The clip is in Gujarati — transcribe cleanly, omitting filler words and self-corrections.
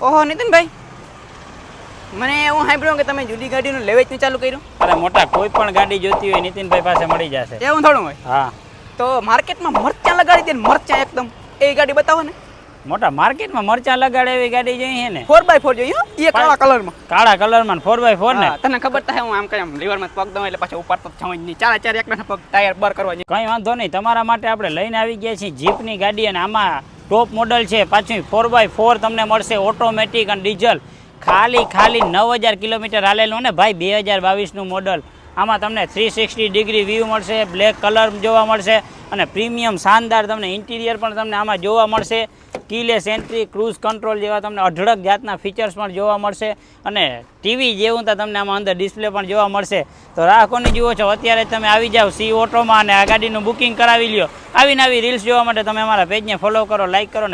ઓહો નીતિનભાઈ, મને એવું સાંભળ્યું કે તમે જુદી ગાડીનું લેવેચનું ચાલુ કર્યું. અરે મોટા કોઈ પણ ગાડી જોતી હોય નીતિનભાઈ પાસે મળી જશે. એવું થોડું હોય. હા તો માર્કેટમાં મરચાં લગાડી દે ને, મરચાં એકદમ એ ગાડી બતાવો ને. મોટા માર્કેટમાં મરચાં લગાડે એવી ગાડી જોઈએ ને 4x4 જોઈએ હો, એ કાળા કલરમાં. કાળા કલરમાં 4x4 ને. હા, તને ખબર તો હે હું આમ કઈ આમ લીવરમાં પગ દઉં એટલે પાછો ઉપાડતો જ થવું જ નહીં. ચારે એકના પગ ટાયર બર કરવા જોઈએ. કંઈ વાંધો નહીં, તમારા માટે આપણે લઈને આવી ગયા છીએ જીપની ગાડી અને આમાં ટોપ મોડલ છે. પાછું 4x4 તમને મળશે, ઓટોમેટિક અને ડીઝલ. ખાલી 9000 કિલોમીટર હાલેલું ને ભાઈ, 2022નું મોડલ. આમાં તમને 360 ડિગ્રી વ્યૂ મળશે, બ્લેક કલર જોવા મળશે અને પ્રીમિયમ શાનદાર તમને ઇન્ટિરિયર પણ તમને આમાં જોવા મળશે. કીલેસ એન્ટ્રી, ક્રૂઝ કંટ્રોલ જેવા તમને અઢળક જાતના ફીચર્સ પણ જોવા મળશે અને ટીવી જેવું તો તમને આમાં અંદર ડિસ્પ્લે પણ જોવા મળશે. તો રાહ કોની જુઓ છો, અત્યારે તમે આવી જાઓ સી ઓટોમાં અને આ ગાડીનું બુકિંગ કરાવી લ્યો. આવી નવી રીલ્સ જોવા માટે તમે અમારા પેજને ફોલો કરો, લાઇક કરો ને